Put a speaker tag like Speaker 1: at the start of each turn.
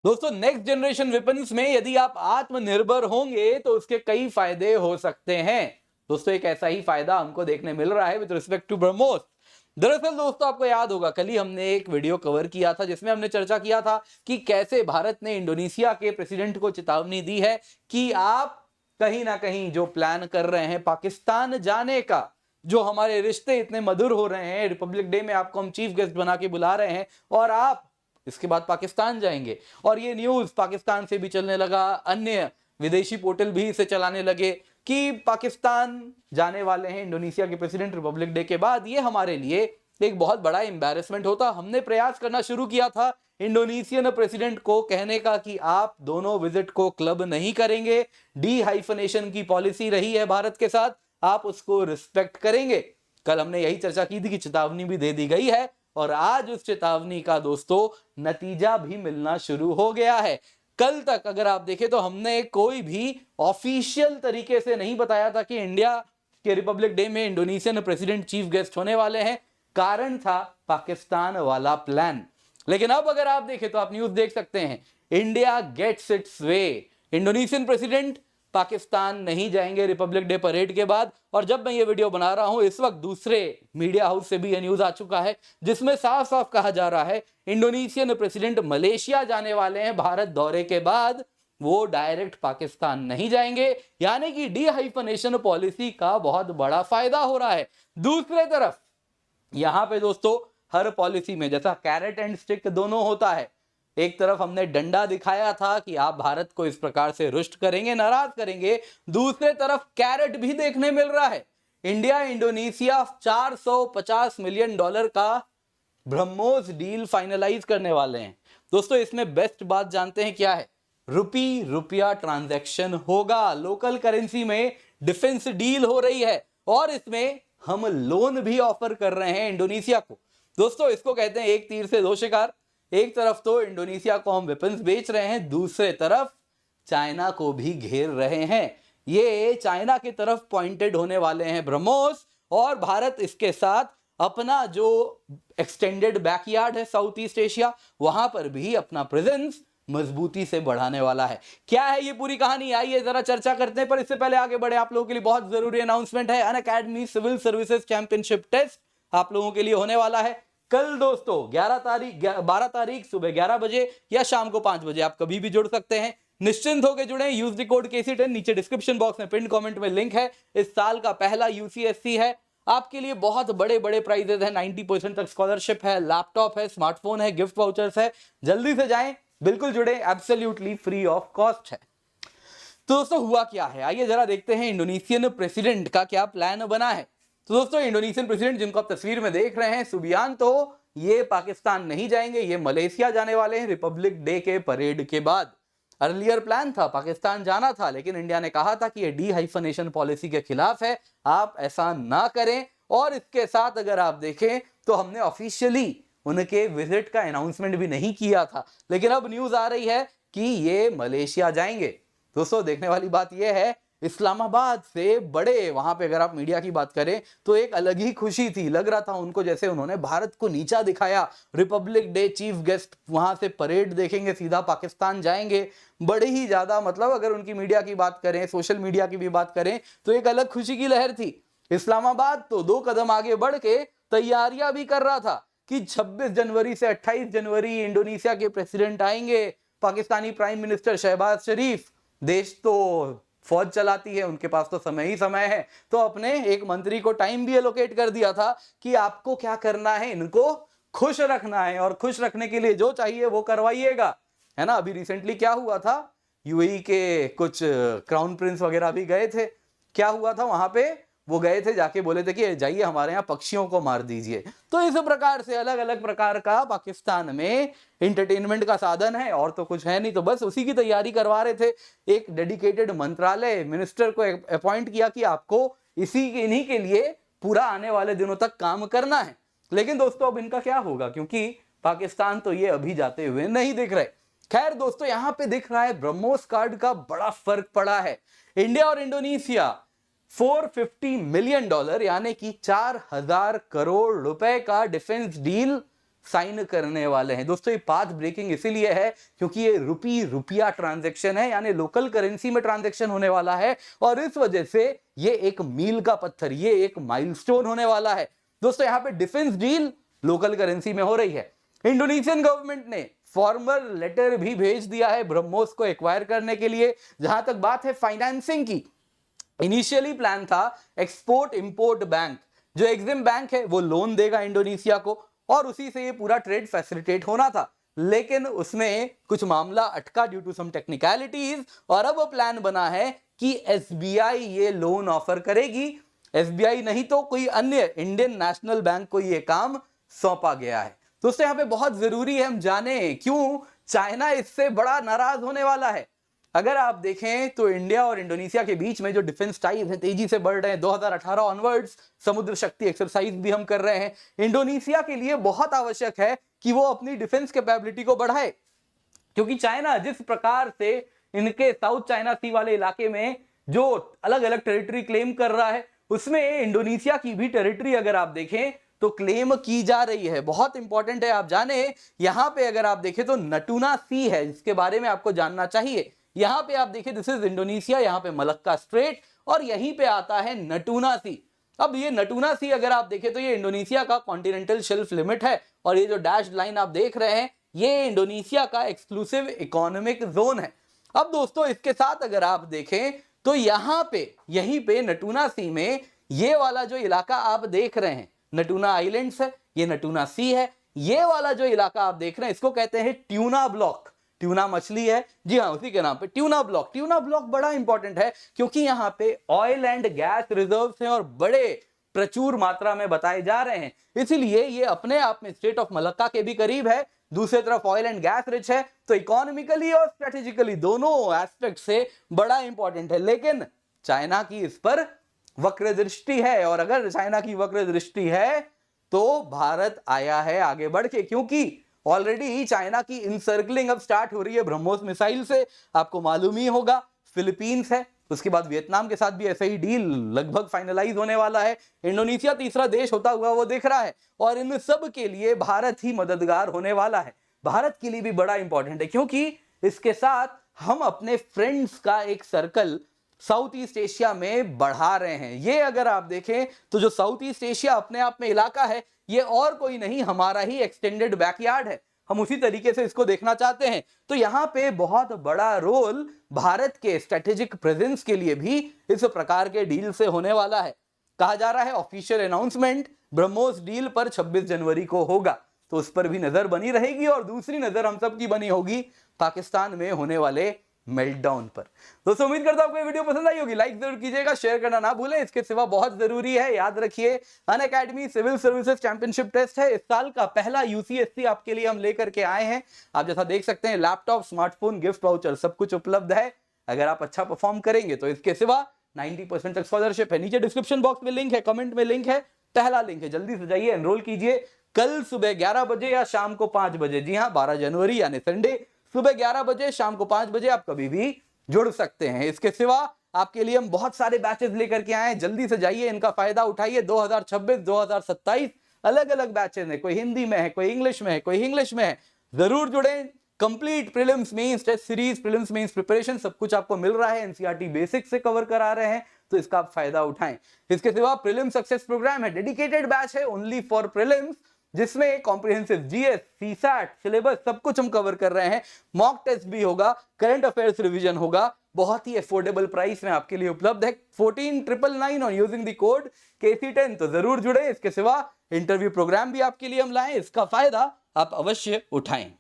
Speaker 1: दोस्तों next generation weapons में यदि आप आत्मनिर्भर होंगे तो उसके कई फायदे हो सकते हैं। दोस्तों एक ऐसा ही फायदा हमको देखने मिल रहा है विद रिस्पेक्ट टू ब्रह्मोस। दरअसल दोस्तों आपको याद होगा कल ही हमने एक वीडियो कवर किया था जिसमें हमने चर्चा किया था कि कैसे भारत ने इंडोनेशिया के प्रेसिडेंट को चेतावनी दी है कि आप कहीं ना कहीं जो प्लान कर रहे हैं पाकिस्तान जाने का, जो हमारे रिश्ते इतने मधुर हो रहे हैं, रिपब्लिक डे में आपको हम चीफ गेस्ट बना के बुला रहे हैं और आप इसके बाद पाकिस्तान जाएंगे। और ये न्यूज पाकिस्तान से भी चलने लगा, अन्य विदेशी पोर्टल भी इसे चलाने लगे कि पाकिस्तान जाने वाले हैं इंडोनेशिया के प्रेसिडेंट रिपब्लिक डे के बाद। ये हमारे लिए एक बहुत बड़ा एम्बैरेसमेंट होता। हमने प्रयास करना शुरू किया था इंडोनेशियन प्रेसिडेंट को कहने का कि आप दोनों विजिट को क्लब नहीं करेंगे, डी हाइफनेशन की पॉलिसी रही है भारत के साथ, आप उसको रिस्पेक्ट करेंगे। कल हमने यही चर्चा की थी कि चेतावनी भी दे दी गई है और आज उस चेतावनी का दोस्तों नतीजा भी मिलना शुरू हो गया है। कल तक अगर आप देखें तो हमने कोई भी ऑफिशियल तरीके से नहीं बताया था कि इंडिया के रिपब्लिक डे में इंडोनेशियन प्रेसिडेंट चीफ गेस्ट होने वाले हैं, कारण था पाकिस्तान वाला प्लान। लेकिन अब अगर आप देखें तो आप न्यूज देख सकते हैं, India gets its way. Indonesian president Pakistan नहीं जाएंगे रिपब्लिक डे परेड के बाद। और जब मैं ये वीडियो बना रहा हूं इस वक्त दूसरे मीडिया हाउस से भी ये न्यूज आ चुका है जिसमें साफ साफ कहा जा रहा है इंडोनेशियन प्रेसिडेंट मलेशिया जाने वाले हैं भारत दौरे के बाद, वो डायरेक्ट पाकिस्तान नहीं जाएंगे। यानी कि डी हाइफनेशन पॉलिसी का बहुत बड़ा फायदा हो रहा है। दूसरे तरफ यहां पे दोस्तों हर पॉलिसी में जैसा कैरेट एंड स्टिक दोनों होता है, एक तरफ हमने डंडा दिखाया था कि आप भारत को इस प्रकार से रुष्ट करेंगे, नाराज करेंगे, दूसरे तरफ कैरेट भी देखने मिल रहा है। इंडिया इंडोनेशिया $450 मिलियन का ब्रह्मोस डील फाइनलाइज करने वाले हैं। दोस्तों इसमें बेस्ट बात जानते हैं क्या है? रुपी रुपया ट्रांजैक्शन होगा, लोकल करेंसी में डिफेंस डील हो रही है और इसमें हम लोन भी ऑफर कर रहे हैं इंडोनेशिया को। दोस्तों इसको कहते हैं एक तीर से दो शिकार। एक तरफ तो इंडोनेशिया को हम वेपन्स बेच रहे हैं, दूसरे तरफ चाइना को भी घेर रहे हैं। ये चाइना की तरफ पॉइंटेड होने वाले हैं ब्रह्मोस और भारत इसके साथ अपना जो एक्सटेंडेड बैकयार्ड है साउथ ईस्ट एशिया, वहां पर भी अपना प्रेजेंस मजबूती से बढ़ाने वाला है। क्या है ये पूरी कहानी, आइए जरा चर्चा करते हैं। पर इससे पहले आगे बढ़े आप लोगों के लिए बहुत जरूरी अनाउंसमेंट है। Unacademy civil services championship test आप लोगों के लिए होने वाला है कल दोस्तों 12 तारीख सुबह 11 बजे या शाम को 5 बजे। आप कभी भी जुड़ सकते हैं, निश्चिंत होकर जुड़े। यूज द कोड KC10, नीचे डिस्क्रिप्शन बॉक्स में पिन कमेंट में लिंक है। इस साल का पहला UCSC है, आपके लिए बहुत बड़े बड़े प्राइजेस हैं, 90% तक स्कॉलरशिप है, लैपटॉप है, स्मार्टफोन है, गिफ्ट वाउचर्स है। जल्दी से जाएं, बिल्कुल जुड़े, एब्सोल्युटली फ्री ऑफ कॉस्ट है। तो दोस्तों हुआ क्या है, आइए जरा देखते हैं इंडोनेशियन प्रेसिडेंट का क्या प्लान बना है। तो दोस्तों इंडोनेशियन प्रेसिडेंट जिनको आप तस्वीर में देख रहे हैं सुबियांतो, ये पाकिस्तान नहीं जाएंगे, ये मलेशिया जाने वाले हैं रिपब्लिक डे के परेड के बाद। अर्लियर प्लान था पाकिस्तान जाना था, लेकिन इंडिया ने कहा था कि ये डी हाइफनेशन पॉलिसी के खिलाफ है, आप ऐसा ना करें। और इसके साथ अगर आप देखें तो हमने ऑफिशियली उनके विजिट का अनाउंसमेंट भी नहीं किया था, लेकिन अब न्यूज आ रही है कि ये मलेशिया जाएंगे। दोस्तों देखने वाली बात यह है, इस्लामाबाद से बड़े वहां पे अगर आप मीडिया की बात करें तो एक अलग ही खुशी थी। लग रहा था उनको जैसे उन्होंने भारत को नीचा दिखाया। रिपब्लिक डे चीफ गेस्ट वहां से परेड देखेंगे, सीधा पाकिस्तान जाएंगे, बड़े ही ज्यादा मतलब अगर उनकी मीडिया की बात करें, सोशल मीडिया की भी बात करें तो एक अलग खुशी की लहर थी। इस्लामाबाद तो 2 कदम आगे बढ़ के तैयारियां भी कर रहा था कि 26 जनवरी से 28 जनवरी इंडोनेशिया के प्रेसिडेंट आएंगे। पाकिस्तानी प्राइम मिनिस्टर शहबाज शरीफ, देश तो फौज चलाती है, उनके पास तो समय ही समय है, तो अपने एक मंत्री को टाइम भी एलोकेट कर दिया था कि आपको क्या करना है, इनको खुश रखना है और खुश रखने के लिए जो चाहिए वो करवाइएगा, है ना। अभी रिसेंटली क्या हुआ था, यूएई के कुछ क्राउन प्रिंस वगैरह भी गए थे। क्या हुआ था वहां पे, वो गए थे, जाके बोले थे कि जाइए हमारे यहाँ पक्षियों को मार दीजिए। तो इस प्रकार से अलग अलग प्रकार का पाकिस्तान में इंटरटेनमेंट का साधन है और तो कुछ है नहीं, तो बस उसी की तैयारी करवा रहे थे। एक डेडिकेटेड मंत्रालय मिनिस्टर को अपॉइंट किया कि आपको इन्हीं के लिए पूरा आने वाले दिनों तक काम करना है। लेकिन दोस्तों अब इनका क्या होगा, क्योंकि पाकिस्तान तो ये अभी जाते हुए नहीं दिख रहे। खैर दोस्तों यहां पे दिख रहा है ब्रह्मोस कार्ड का बड़ा फर्क पड़ा है। इंडिया और इंडोनेशिया $450 मिलियन यानी कि 4000 करोड़ रुपए का डिफेंस डील साइन करने वाले हैं। दोस्तों ये पाथ ब्रेकिंग इसीलिए है क्योंकि ये रुपया ट्रांजैक्शन है, यानी लोकल करेंसी में ट्रांजैक्शन होने वाला है और इस वजह से ये एक मील का पत्थर, ये एक माइलस्टोन होने वाला है। दोस्तों यहां पे डिफेंस डील लोकल करेंसी में हो रही है। इंडोनेशियन गवर्नमेंट ने फॉर्मल लेटर भी भेज दिया है ब्रह्मोस को एक्वायर करने के लिए। जहां तक बात है फाइनेंसिंग की, इनिशियली प्लान था एक्सपोर्ट इंपोर्ट बैंक, जो एग्जिम बैंक है वो लोन देगा इंडोनेशिया को और उसी से ये पूरा ट्रेड फैसिलिटेट होना था, लेकिन उसमें कुछ मामला अटका ड्यू टू सम टेक्निकलिटीज और अब प्लान बना है कि एसबीआई ये लोन ऑफर करेगी। एसबीआई नहीं तो कोई अन्य इंडियन नेशनल बैंक को ये काम सौंपा गया है। दोस्तों यहां पे बहुत जरूरी है हम जाने क्यों चाइना इससे बड़ा नाराज होने वाला है। अगर आप देखें तो इंडिया और इंडोनेशिया के बीच में जो डिफेंस टाइज हैं तेजी से बढ़ रहे हैं। 2018 ऑनवर्ड्स समुद्र शक्ति एक्सरसाइज भी हम कर रहे हैं। इंडोनेशिया के लिए बहुत आवश्यक है कि वो अपनी डिफेंस कैपेबिलिटी को बढ़ाए, क्योंकि चाइना जिस प्रकार से इनके साउथ चाइना सी वाले इलाके में जो अलग अलग टेरिटरी क्लेम कर रहा है, उसमें इंडोनेशिया की भी टेरिटरी अगर आप देखें तो क्लेम की जा रही है। बहुत इंपॉर्टेंट है आप जाने, यहां पे अगर आप देखें तो नटूना सी है, जिसके बारे में आपको जानना चाहिए। यहां पे आप देखें दिस इज इंडोनेशिया, यहां पे मलक्का स्ट्रेट और यहीं पे आता है नटूना सी। अब ये नटूना सी अगर आप देखें तो ये इंडोनेशिया का कॉन्टिनेंटल शेल्फ लिमिट है और ये जो डैश्ड लाइन आप देख रहे हैं ये इंडोनेशिया का एक्सक्लूसिव इकोनॉमिक जोन है। अब दोस्तों इसके साथ अगर आप देखें तो यहां पे यहीं पे नटूना सी में ये वाला जो इलाका आप देख रहे हैं नटूना आइलैंड्स है, ये नटूना सी है। ये वाला जो इलाका आप देख रहे हैं इसको कहते हैं ट्यूना ब्लॉक। ट्यूना मछली है, जी हाँ उसी के नाम पे ट्यूना ब्लॉक। ट्यूना ब्लॉक बड़ा इंपॉर्टेंट है क्योंकि यहाँ पे ऑयल एंड गैस रिजर्व्स हैं और बड़े प्रचुर मात्रा में बताए जा रहे हैं, इसीलिए ये अपने आप में स्टेट ऑफ मलक्का के भी करीब है। दूसरी तरफ ऑयल एंड गैस रिच है, तो इकोनॉमिकली और स्ट्रेटेजिकली दोनों एस्पेक्ट से बड़ा इंपॉर्टेंट है। लेकिन चाइना की इस पर वक्र दृष्टि है और अगर चाइना की वक्र दृष्टि है तो भारत आया है आगे बढ़ के, क्योंकि ऑलरेडी चाइना की इनसर्कलिंग अब स्टार्ट हो रही है ब्रह्मोस मिसाइल से। आपको मालूम ही होगा फिलीपींस है, उसके बाद वियतनाम के साथ भी ऐसा ही डील लगभग फाइनलाइज होने वाला है। इंडोनेशिया तीसरा देश होता हुआ वो दिख रहा है और इन सब के लिए भारत ही मददगार होने वाला है। भारत के लिए भी बड़ा इंपॉर्टेंट है क्योंकि इसके साथ हम अपने फ्रेंड्स का एक सर्कल साउथ ईस्ट एशिया में बढ़ा रहे हैं। ये अगर आप देखें तो जो साउथ ईस्ट एशिया अपने आप में इलाका है ये और कोई नहीं हमारा ही एक्सटेंडेड बैकयार्ड है, हम उसी तरीके से इसको देखना चाहते हैं। तो यहां पे बहुत बड़ा रोल भारत के स्ट्रेटेजिक प्रेजेंस के लिए भी इस प्रकार के डील से होने वाला है। कहा जा रहा है ऑफिशियल अनाउंसमेंट ब्रह्मोस डील पर 26 जनवरी को होगा, तो उस पर भी नजर बनी रहेगी और दूसरी नजर हम सब की बनी होगी पाकिस्तान में होने वाले मेल्टडाउन पर। दोस्तों उम्मीद करता हूं आपको ये वीडियो पसंद आई होगी, लाइक जरूर कीजिएगा, शेयर करना ना भूलें। इसके सिवा बहुत जरूरी है, याद रखिए Unacademy civil services championship test है, इस साल का पहला यूसीएससी आपके लिए हम लेकर के आए हैं। आप जैसा देख सकते हैं लैपटॉप, स्मार्टफोन, गिफ्ट वाउचर सब कुछ उपलब्ध है। अगर आप अच्छा परफॉर्म करेंगे तो इसके सिवा 90% तक स्कॉलरशिप है। नीचे डिस्क्रिप्शन बॉक्स में लिंक है, कमेंट में लिंक है, पहला लिंक है, जल्दी से जाइए एनरोल कीजिए। कल सुबह 11 बजे या शाम को 5 बजे, जी हाँ 12 जनवरी यानी संडे सुबह 11 बजे शाम को 5 बजे आप कभी भी जुड़ सकते हैं। इसके सिवा आपके लिए हम बहुत सारे बैचेस लेकर के आए हैं, जल्दी से जाइए इनका फायदा उठाइए। 2026 2027 अलग अलग बैचेस हैं, कोई हिंदी में है, कोई इंग्लिश में है, कोई इंग्लिश में है। जरूर जुड़े। Complete prelims mains test series, prelims mains preparation सब कुछ आपको मिल रहा है, एनसीईआरटी बेसिक से कवर करा रहे हैं, तो इसका आप फायदा उठाएं। इसके सिवा प्रीलिम सक्सेस प्रोग्राम है, डेडिकेटेड बैच है ओनली फॉर प्रीलिम्स, जिसमें कॉम्प्रिहेंसिव जीएस, सीसैट सिलेबस सब कुछ हम कवर कर रहे हैं। मॉक टेस्ट भी होगा, करंट अफेयर्स रिवीजन होगा, बहुत ही अफोर्डेबल प्राइस में आपके लिए उपलब्ध है। 14999 और यूजिंग द कोड KC10, तो जरूर जुड़े। इसके सिवा इंटरव्यू प्रोग्राम भी आपके लिए हम लाएं, इसका फायदा आप अवश्य उठाएं।